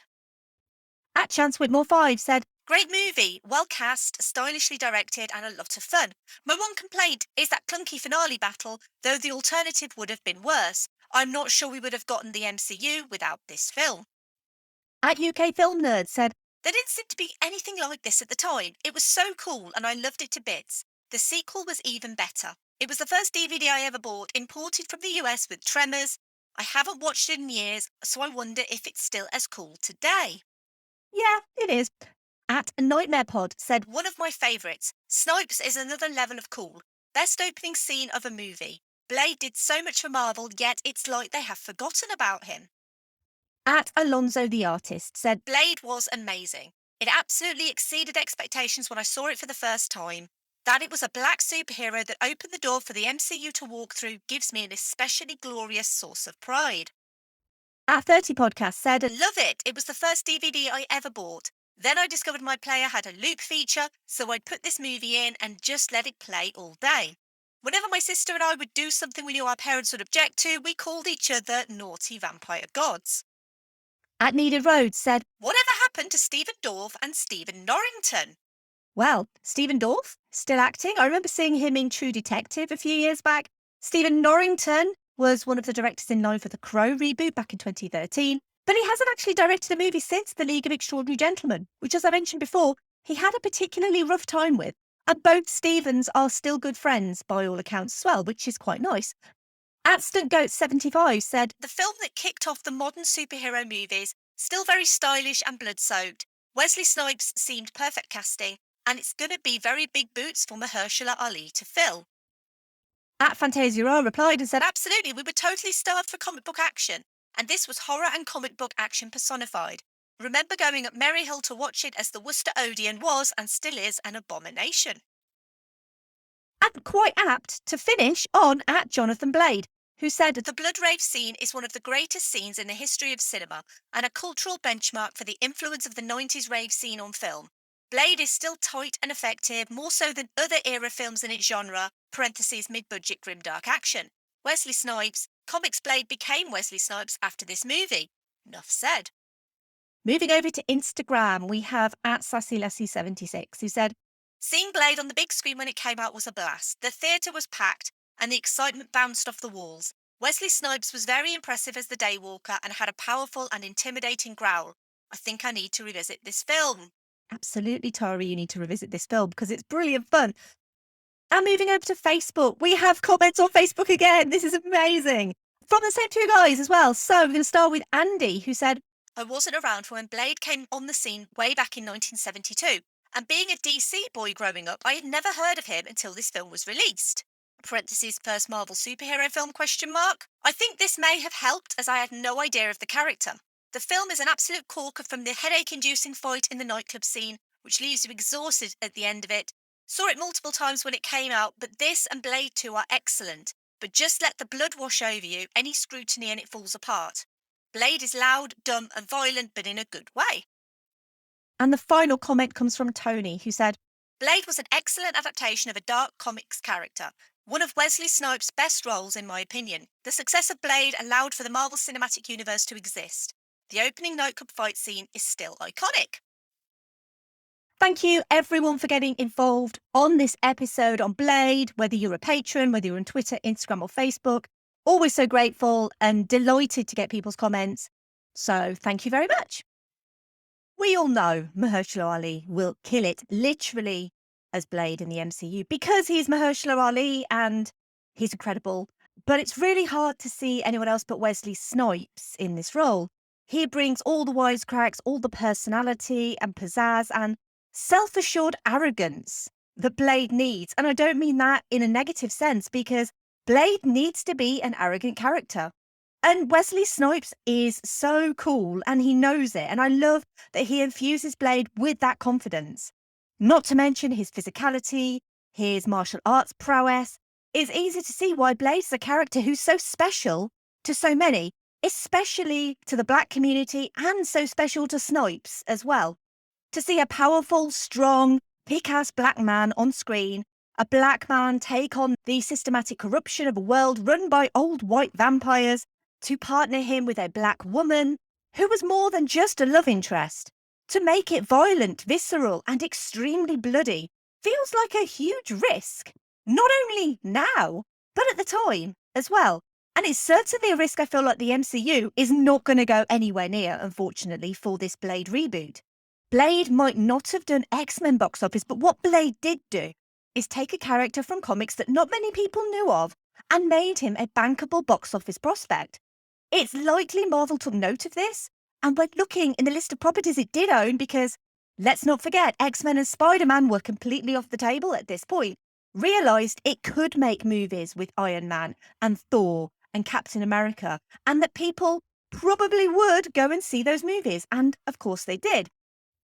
@Chance Whitmore 5 said, great movie, well cast, stylishly directed and a lot of fun. My one complaint is that clunky finale battle, though the alternative would have been worse. I'm not sure we would have gotten the MCU without this film. @UK Film Nerd said, there didn't seem to be anything like this at the time. It was so cool and I loved it to bits. The sequel was even better. It was the first DVD I ever bought, imported from the US with Tremors. I haven't watched it in years, so I wonder if it's still as cool today. Yeah, it is. @NightmarePod said, one of my favourites. Snipes is another level of cool. Best opening scene of a movie. Blade did so much for Marvel, yet it's like they have forgotten about him. @Alonzo the Artist said, Blade was amazing. It absolutely exceeded expectations when I saw it for the first time. That it was a black superhero that opened the door for the MCU to walk through gives me an especially glorious source of pride. @30 Podcast said, love it. It was the first DVD I ever bought. Then I discovered my player had a loop feature, so I'd put this movie in and just let it play all day. Whenever my sister and I would do something we knew our parents would object to, we called each other naughty vampire gods. @Needed Road said, whatever happened to Stephen Dorff and Stephen Norrington? Well, Stephen Dorff, still acting. I remember seeing him in True Detective a few years back. Stephen Norrington was one of the directors in line for the Crow reboot back in 2013, but he hasn't actually directed a movie since The League of Extraordinary Gentlemen, which, as I mentioned before, he had a particularly rough time with. And both Stephens are still good friends by all accounts as well, which is quite nice. @StuntGoat75 said, the film that kicked off the modern superhero movies, still very stylish and blood-soaked. Wesley Snipes seemed perfect casting, and it's going to be very big boots for Mahershala Ali to fill. @Fantasia replied and said, absolutely, we were totally starved for comic book action, and this was horror and comic book action personified. Remember going up Merry Hill to watch it as the Worcester Odeon was and still is an abomination. And quite apt to finish on @Jonathan Blade, who said, the blood rave scene is one of the greatest scenes in the history of cinema and a cultural benchmark for the influence of the 90s rave scene on film. Blade is still tight and effective, more so than other era films in its genre, parentheses mid-budget grimdark action. Wesley Snipes, comics Blade became Wesley Snipes after this movie. Enough said. Moving over to Instagram, we have @SassyLessie76, who said, seeing Blade on the big screen when it came out was a blast. The theatre was packed and the excitement bounced off the walls. Wesley Snipes was very impressive as the Daywalker and had a powerful and intimidating growl. I think I need to revisit this film. Absolutely, Tari, you need to revisit this film because it's brilliant fun. And moving over to Facebook, we have comments on Facebook again. This is amazing. From the same two guys as well. So we're going to start with Andy, who said, I wasn't around for when Blade came on the scene way back in 1972. And being a DC boy growing up, I had never heard of him until this film was released. Parentheses, first Marvel superhero film, question mark. I think this may have helped as I had no idea of the character. The film is an absolute corker from the headache-inducing fight in the nightclub scene, which leaves you exhausted at the end of it. Saw it multiple times when it came out, but this and Blade 2 are excellent. But just let the blood wash over you, any scrutiny and it falls apart. Blade is loud, dumb and violent, but in a good way. And the final comment comes from Tony, who said, Blade was an excellent adaptation of a dark comics character. One of Wesley Snipes' best roles, in my opinion. The success of Blade allowed for the Marvel Cinematic Universe to exist. The opening nightclub fight scene is still iconic. Thank you, everyone, for getting involved on this episode on Blade, whether you're a patron, whether you're on Twitter, Instagram or Facebook. Always so grateful and delighted to get people's comments. So thank you very much. We all know Mahershala Ali will kill it literally as Blade in the MCU because he's Mahershala Ali and he's incredible. But it's really hard to see anyone else but Wesley Snipes in this role. He brings all the wisecracks, all the personality and pizzazz and self-assured arrogance that Blade needs. And I don't mean that in a negative sense because Blade needs to be an arrogant character. And Wesley Snipes is so cool and he knows it. And I love that he infuses Blade with that confidence. Not to mention his physicality, his martial arts prowess. It's easy to see why Blade's a character who's so special to so many, especially to the Black community and so special to Snipes as well. To see a powerful, strong, kick-ass Black man on screen, a Black man take on the systematic corruption of a world run by old white vampires, to partner him with a Black woman who was more than just a love interest, to make it violent, visceral and extremely bloody, feels like a huge risk, not only now, but at the time as well. And it's certainly a risk I feel like the MCU is not going to go anywhere near, unfortunately, for this Blade reboot. Blade might not have done X-Men box office, but what Blade did do is take a character from comics that not many people knew of and made him a bankable box office prospect. It's likely Marvel took note of this and went looking in the list of properties it did own because, let's not forget, X-Men and Spider-Man were completely off the table at this point, realised it could make movies with Iron Man and Thor and Captain America and that people probably would go and see those movies. And of course they did.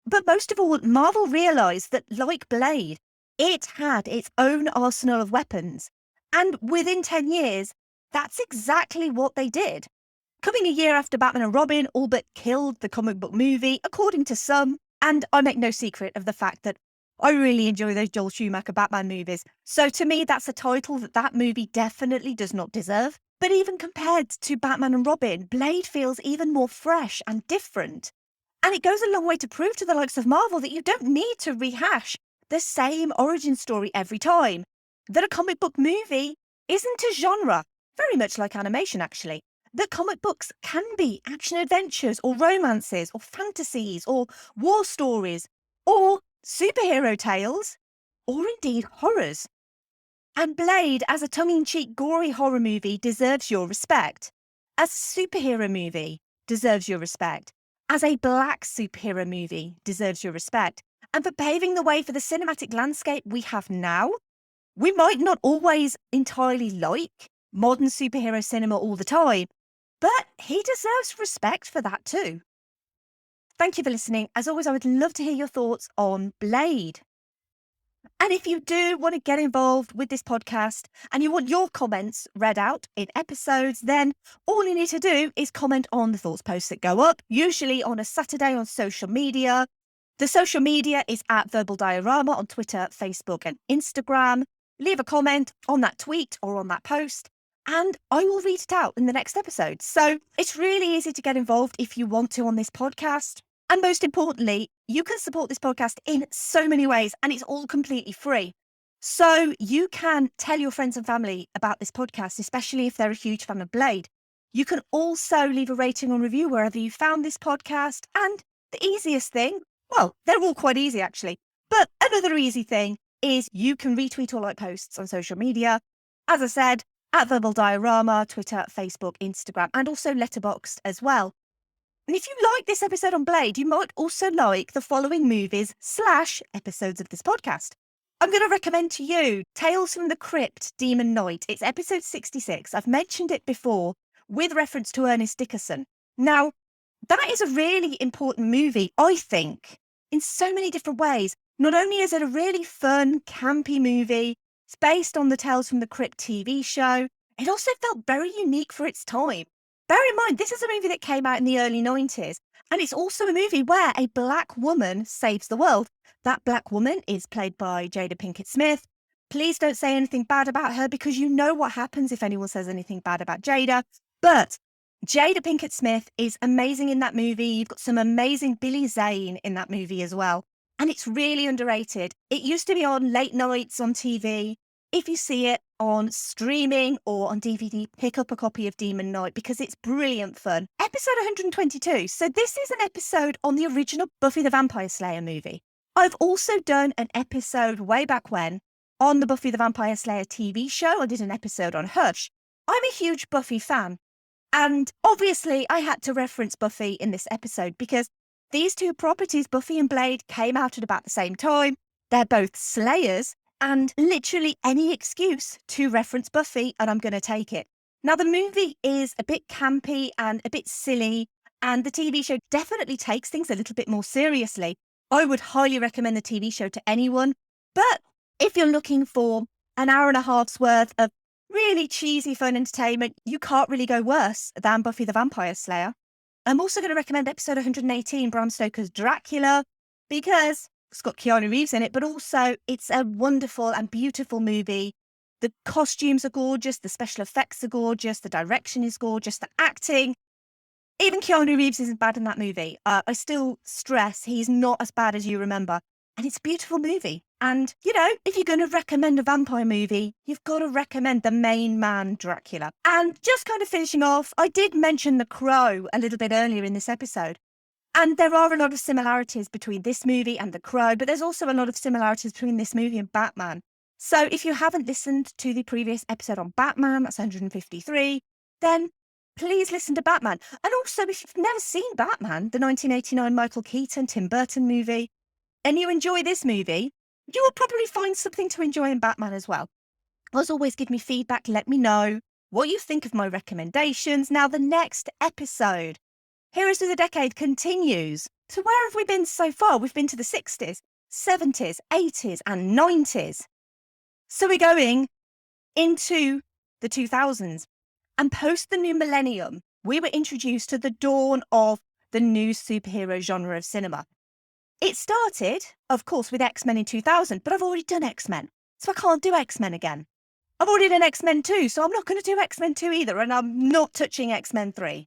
But most of all, Marvel realised that, like Blade, it had its own arsenal of weapons. And within 10 years, that's exactly what they did. Coming a year after Batman and Robin all but killed the comic book movie, according to some, and I make no secret of the fact that I really enjoy those Joel Schumacher Batman movies. So to me, that's a title that movie definitely does not deserve. But even compared to Batman and Robin, Blade feels even more fresh and different. And it goes a long way to prove to the likes of Marvel that you don't need to rehash the same origin story every time. That a comic book movie isn't a genre, very much like animation actually. That comic books can be action adventures or romances or fantasies or war stories or superhero tales or indeed horrors. And Blade, as a tongue-in-cheek gory horror movie, deserves your respect. As a superhero movie, deserves your respect. As a Black superhero movie, deserves your respect. And for paving the way for the cinematic landscape we have now, we might not always entirely like modern superhero cinema all the time, but he deserves respect for that too. Thank you for listening. As always, I would love to hear your thoughts on Blade. And if you do want to get involved with this podcast and you want your comments read out in episodes, then all you need to do is comment on the thoughts posts that go up, usually on a Saturday on social media. The social media is at Verbal Diorama on Twitter, Facebook and Instagram. Leave a comment on that tweet or on that post, and I will read it out in the next episode. So it's really easy to get involved if you want to on this podcast. And most importantly, you can support this podcast in so many ways, and it's all completely free. So you can tell your friends and family about this podcast, especially if they're a huge fan of Blade. You can also leave a rating or review wherever you found this podcast. And the easiest thing, well, they're all quite easy actually, but another easy thing is you can retweet or like posts on social media. As I said, at Verbal Diorama, Twitter, Facebook, Instagram, and also Letterboxd as well. And if you like this episode on Blade, you might also like the following movies / episodes of this podcast. I'm going to recommend to you Tales from the Crypt, Demon Knight. It's episode 66. I've mentioned it before with reference to Ernest Dickerson. Now, that is a really important movie, I think, in so many different ways. Not only is it a really fun, campy movie, it's based on the Tales from the Crypt TV show, it also felt very unique for its time. Bear in mind, this is a movie that came out in the early 90s, and it's also a movie where a Black woman saves the world. That Black woman is played by Jada Pinkett Smith. Please don't say anything bad about her because you know what happens if anyone says anything bad about Jada. But Jada Pinkett Smith is amazing in that movie. You've got some amazing Billy Zane in that movie as well. And it's really underrated. It used to be on late nights on TV. If you see it, on streaming or on DVD, pick up a copy of Demon Knight because it's brilliant fun. Episode 122. So this is an episode on the original Buffy the Vampire Slayer movie. I've also done an episode way back when on the Buffy the Vampire Slayer TV show. I did an episode on Hush. I'm a huge Buffy fan. And obviously I had to reference Buffy in this episode because these two properties, Buffy and Blade, came out at about the same time. They're both Slayers, and literally any excuse to reference Buffy, and I'm going to take it. Now, the movie is a bit campy and a bit silly, and the TV show definitely takes things a little bit more seriously. I would highly recommend the TV show to anyone, but if you're looking for an hour and a half's worth of really cheesy fun entertainment, you can't really go worse than Buffy the Vampire Slayer. I'm also going to recommend episode 118, Bram Stoker's Dracula, because it's got Keanu Reeves in it, but also it's a wonderful and beautiful movie. The costumes are gorgeous, the special effects are gorgeous, the direction is gorgeous, the acting. Even Keanu Reeves isn't bad in that movie. I still stress he's not as bad as you remember. And it's a beautiful movie. And, you know, if you're going to recommend a vampire movie, you've got to recommend the main man, Dracula. And just kind of finishing off, I did mention The Crow a little bit earlier in this episode. And there are a lot of similarities between this movie and The Crow, but there's also a lot of similarities between this movie and Batman. So if you haven't listened to the previous episode on Batman, that's 153, then please listen to Batman. And also, if you've never seen Batman, the 1989 Michael Keaton, Tim Burton movie, and you enjoy this movie, you will probably find something to enjoy in Batman as well. As always, give me feedback, let me know what you think of my recommendations. Now, the next episode, Heroes of the Decade, continues. So where have we been so far? We've been to the 60s, 70s, 80s, and 90s. So we're going into the 2000s. And post the new millennium, we were introduced to the dawn of the new superhero genre of cinema. It started, of course, with X-Men in 2000, but I've already done X-Men, so I can't do X-Men again. I've already done X-Men 2, so I'm not going to do X-Men 2 either, and I'm not touching X-Men 3.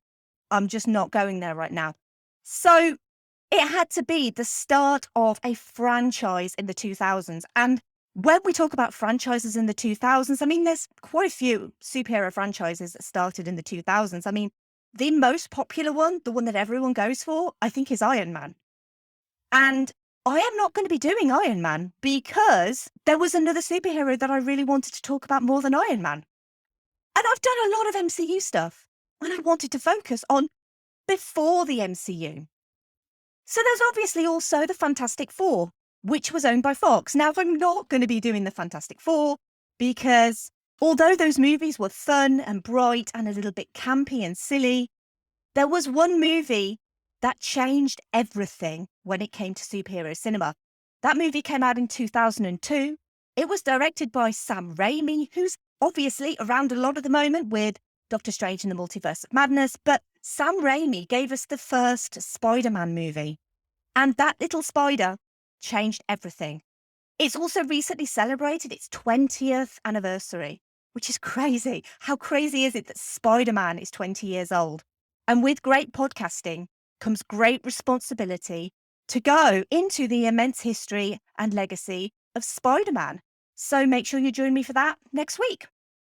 I'm just not going there right now. So it had to be the start of a franchise in the 2000s. And when we talk about franchises in the 2000s, I mean, there's quite a few superhero franchises that started in the 2000s. I mean, the most popular one, the one that everyone goes for, I think is Iron Man. And I am not going to be doing Iron Man because there was another superhero that I really wanted to talk about more than Iron Man. And I've done a lot of MCU stuff, and I wanted to focus on before the MCU. So there's obviously also the Fantastic Four, which was owned by Fox. Now, I'm not going to be doing the Fantastic Four because although those movies were fun and bright and a little bit campy and silly, there was one movie that changed everything when it came to superhero cinema. That movie came out in 2002. It was directed by Sam Raimi, who's obviously around a lot at the moment with Doctor Strange in the Multiverse of Madness, but Sam Raimi gave us the first Spider-Man movie. And that little spider changed everything. It's also recently celebrated its 20th anniversary, which is crazy. How crazy is it that Spider-Man is 20 years old? And with great podcasting comes great responsibility to go into the immense history and legacy of Spider-Man. So make sure you join me for that next week.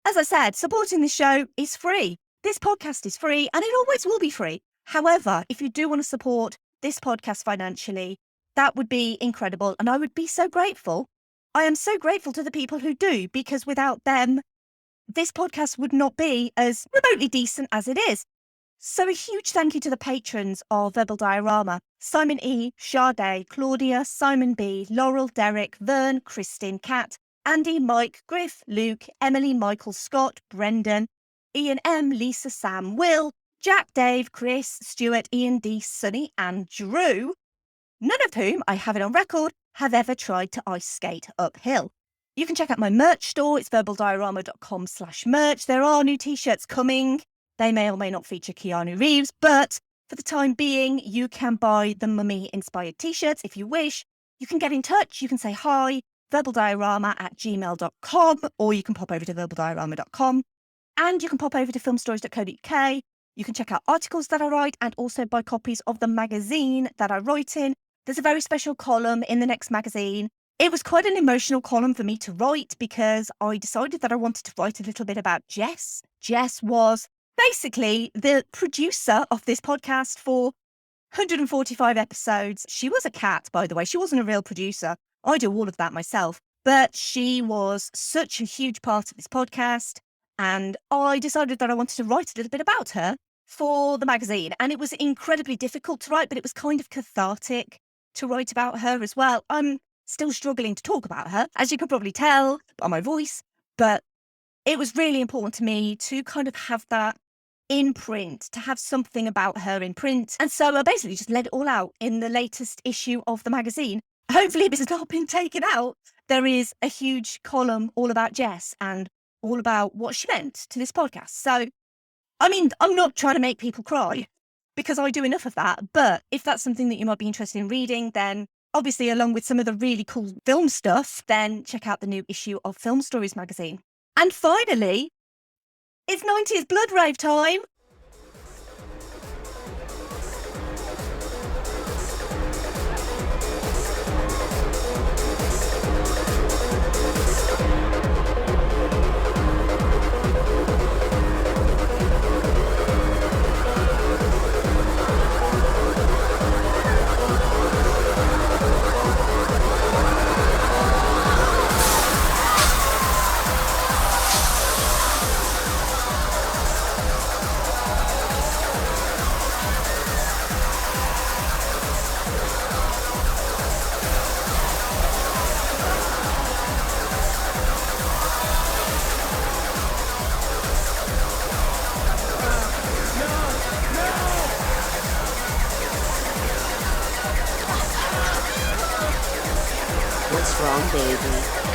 As I said, supporting the show is free. This podcast is free and it always will be free. However, if you do want to support this podcast financially, that would be incredible. And I would be so grateful. I am so grateful to the people who do, because without them, this podcast would not be as remotely decent as it is. So a huge thank you to the patrons of Verbal Diorama: Simon E, Sade, Claudia, Simon B, Laurel, Derek, Vern, Kristin, Kat, Andy, Mike, Griff, Luke, Emily, Michael, Scott, Brendan, Ian M, Lisa, Sam, Will, Jack, Dave, Chris, Stuart, Ian D, Sunny, and Drew, none of whom, I have it on record, have ever tried to ice skate uphill. You can check out my merch store. It's verbaldiorama.com/merch. There are new t-shirts coming. They may or may not feature Keanu Reeves, but for the time being, you can buy the Mummy-inspired t-shirts if you wish. You can get in touch. You can say hi, verbaldiorama@gmail.com, or you can pop over to verbaldiorama.com. And you can pop over to filmstories.co.uk. You can check out articles that I write and also buy copies of the magazine that I write in. There's a very special column in the next magazine It was quite an emotional column for me to write because I decided that I wanted to write a little bit about Jess. Jess was basically the producer of this podcast for 145 episodes. She was a cat, by the way. She wasn't a real producer. I do all of that myself. But she was such a huge part of this podcast. And I decided that I wanted to write a little bit about her for the magazine. And it was incredibly difficult to write, but it was kind of cathartic to write about her as well. I'm still struggling to talk about her, as you could probably tell by my voice. But it was really important to me to kind of have that in print, to have something about her in print. And so I basically just let it all out in the latest issue of the magazine. Hopefully this has not been taken out. There is a huge column all about Jess and all about what she meant to this podcast. So, I mean, I'm not trying to make people cry because I do enough of that. But if that's something that you might be interested in reading, then obviously along with some of the really cool film stuff, then check out the new issue of Film Stories magazine. And finally, it's 90s Blood Rave time. What's wrong, baby?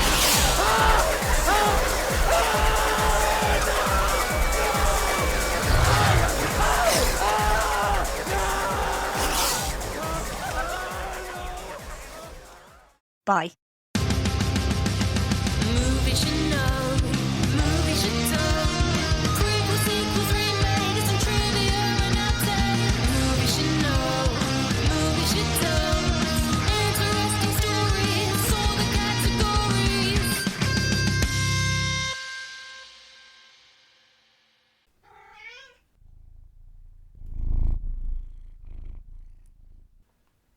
Bye. Movies you know.